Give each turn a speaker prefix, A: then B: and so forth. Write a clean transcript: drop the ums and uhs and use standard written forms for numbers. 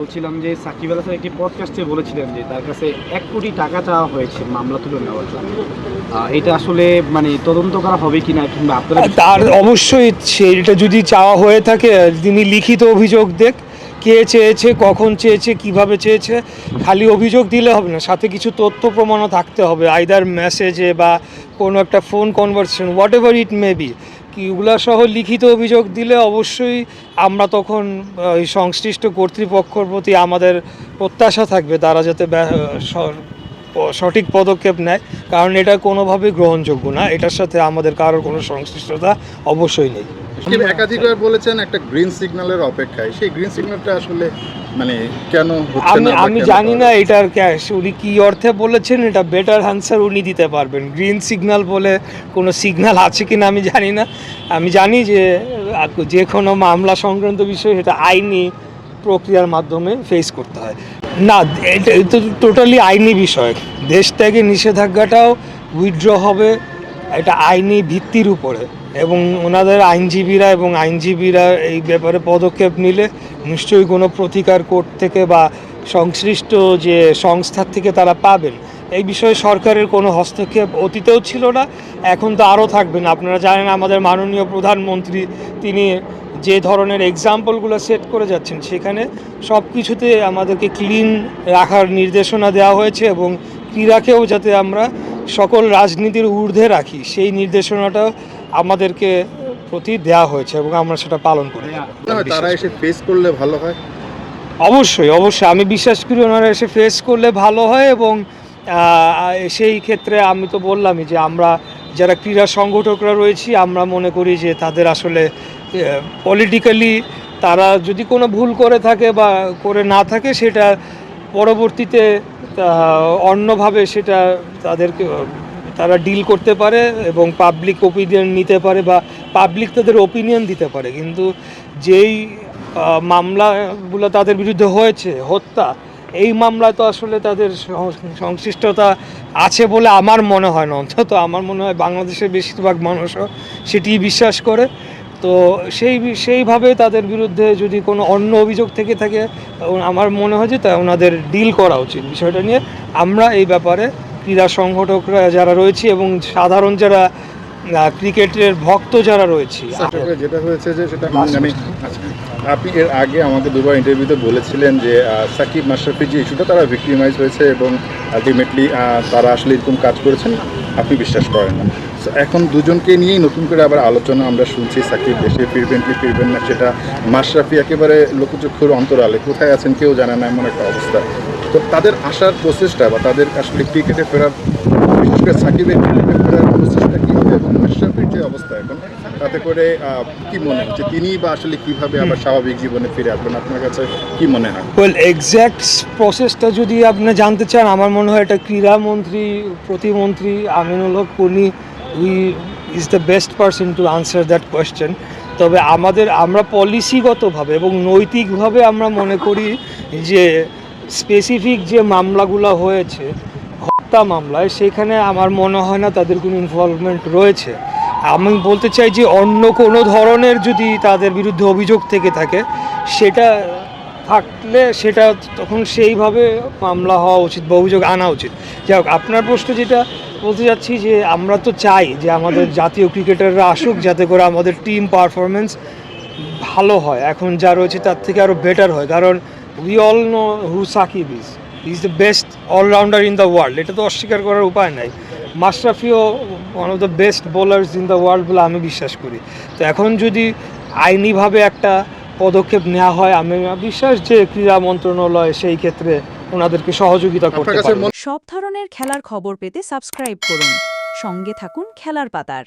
A: বলছিলাম যে সাকিব আল হাসান একটি পডকাস্টে বলেছিলেন যে তার কাছে ১ কোটি টাকা চাওয়া হয়েছে মামলা তুলে নেওয়ার জন্য। এটা আসলে মানে তদন্ত করা হবে কিনা কিংবা আপনারা
B: তার অবশ্যই এটা যদি চাওয়া হয়ে থাকে তিনি লিখিত অভিযোগ দেখ, কে চেয়েছে, কখন চেয়েছে, কিভাবে চেয়েছে। খালি অভিযোগ দিলে হবে না, সাথে কিছু তথ্য প্রমাণও থাকতে হবে, আইদার মেসেজে বা কোনো একটা phone conversation, whatever it may be. কিগুলা সহ লিখিত অভিযোগ দিলে অবশ্যই আমরা তখন এই সংশ্লিষ্ট কর্তৃপক্ষের প্রতি আমাদের প্রত্যাশা থাকবে তারা যাতে সঠিক পদক্ষেপ নেয়, কারণ এটা কোনোভাবেই গ্রহণযোগ্য না। এটার সাথে আমাদের কারোর কোনো সংশ্লিষ্টতা অবশ্যই নেই।
C: একাধিকবার বলেছেন একটা গ্রিন সিগন্যালের অপেক্ষায়, সেই গ্রিন সিগন্যালটা আসলে মানে কেন হচ্ছে না?
B: আমি জানি না এটার উনি কী অর্থে বলেছেন, এটা বেটার আনসার উনি দিতে পারবেন। গ্রিন সিগন্যাল বলে কোনো সিগন্যাল আছে কি না আমি জানি না। আমি জানি যে কোনো মামলা সংক্রান্ত বিষয় এটা আইনি প্রক্রিয়ার মাধ্যমে ফেস করতে হয়। না, এটা তো টোটালি আইনি বিষয়। দেশ ত্যাগে নিষেধাজ্ঞাটাও উইথড্র হবে এটা আইনি ভিত্তির উপরে, এবং ওনাদের আইনজীবীরা এই ব্যাপারে পদক্ষেপ নিলে নিশ্চয়ই কোনো প্রতিকার কোর্ট থেকে বা সংশ্লিষ্ট যে সংস্থার থেকে তারা পাবেন। এই বিষয়ে সরকারের কোনো হস্তক্ষেপ অতীতেও ছিল না, এখন তো আরও থাকবে না। আপনারা জানেন আমাদের মাননীয় প্রধানমন্ত্রী তিনি যে ধরনের এক্সাম্পলগুলো সেট করে যাচ্ছেন, সেখানে সব কিছুতে আমাদেরকে ক্লিন রাখার নির্দেশনা দেওয়া হয়েছে, এবং ক্রীড়াকেও যাতে আমরা সকল রাজনীতির ঊর্ধ্বে রাখি সেই নির্দেশনাটাও আমাদেরকে প্রতি দেওয়া হয়েছে, এবং আমরা সেটা পালন করি।
C: তারা এসে ফেস করলে ভালো হয়।
B: অবশ্যই আমি বিশ্বাস করি ওনারা এসে ফেস করলে ভালো হয়, এবং সেই ক্ষেত্রে আমি তো বললামই যে আমরা যারা ক্রীড়া সংগঠকরা রয়েছি আমরা মনে করি যে তাদের আসলে পলিটিক্যালি তারা যদি কোনো ভুল করে থাকে বা করে না থাকে, সেটা পরবর্তীতে অন্যভাবে সেটা তারা ডিল করতে পারে এবং পাবলিক ওপিনিয়ন নিতে পারে বা পাবলিক তাদের ওপিনিয়ন দিতে পারে। কিন্তু যেই মামলাগুলো তাদের বিরুদ্ধে হয়েছে, হত্যা, এই মামলায় তো আসলে তাদের সংশ্লিষ্টতা আছে বলে আমার মনে হয় না। অন্তত আমার মনে হয় বাংলাদেশের বেশিরভাগ মানুষও সেটি বিশ্বাস করে। তো সেইভাবে তাদের বিরুদ্ধে যদি কোনো অন্য অভিযোগ থেকে থাকে, আমার মনে হয় যে তা ওনাদের ডিল করা উচিত বিষয়টা নিয়ে। আমরা এই ব্যাপারে ক্রীড়া সংগঠকরা যারা রয়েছি এবং সাধারণ যারা ক্রিকেটের ভক্ত যারা রয়েছি,
C: যেটা হয়েছে যে সেটা আপনি এর আগে আমাকে দুবার ইন্টারভিউতে বলেছিলেন যে সাকিব মাশরাফির যে ইস্যুটা তারা ভিক্টিমাইজ হয়েছে এবং আলটিমেটলি তারা আসলে এরকম কাজ করেছেন আপনি বিশ্বাস করেন না। এখন দুজনকে নিয়েই নতুন করে আবার আলোচনা আমরা শুনছি, সাকিব দেশে ফিরবেন কি ফিরবেন না সেটা, মাশরাফি একেবারে লোকচক্ষুর অন্তরালে, কোথায় আছেন কেউ জানে না এমন একটা অবস্থা। তো তাদের আসার প্রসেসটা বা তাদের আসলে ক্রিকেটে ফেরার, বিশেষ করে সাকিবের ক্রিকেটে ফেরার প্রসেসটা কী হবে এবং মাশরাফির যে অবস্থা এখন, তাতে করে কি মনে হচ্ছে তিনি বা আসলে কীভাবে আবার স্বাভাবিক জীবনে ফিরে আসবেন, আপনার কাছে কি মনে হয়?
B: এক্স্যাক্ট প্রসেসটা যদি আপনি জানতে চান, আমার মনে হয় এটা ক্রীড়ামন্ত্রী প্রতিমন্ত্রী আমিনুল হক উনি is the best person to answer that question. তবে আমরা পলিসিগতভাবে এবং নৈতিকভাবে আমরা মনে করি যে স্পেসিফিক যে মামলাগুলো হয়েছে হত্যা মামলায়, সেখানে আমার মনে হয় না তাদের কোনো ইনভলভমেন্ট রয়েছে। আমি বলতে চাই যে অন্য কোনো ধরনের যদি তাদের বিরুদ্ধে অভিযোগ থেকে থাকে, সেটা থাকলে সেটা তখন সেইভাবে মামলা হওয়া উচিত বা অভিযোগ আনা উচিত। যাই হোক, আপনার প্রশ্ন যেটা বলতে যাচ্ছি যে আমরা তো চাই যে আমাদের জাতীয় ক্রিকেটাররা আসুক, যাতে করে আমাদের টিম পারফরমেন্স ভালো হয়, এখন যা রয়েছে তার থেকে আরও বেটার হয়। কারণ we all know who Shakib is the best allrounder in the world, এটা তো অস্বীকার করার উপায় নাই। মাশরাফিও one of the best bowlers in the world বলে আমি বিশ্বাস করি। তো এখন যদি আইনিভাবে একটা পদক্ষেপ নেওয়া হয়, আমি বিশ্বাস যে ক্রীড়া মন্ত্রণালয় সেই ক্ষেত্রে ওনাদেরকে সহযোগিতা করতে পারবে।
D: সব ধরনের খেলার খবর পেতে সাবস্ক্রাইব করুন, সঙ্গে থাকুন খেলার পাতার।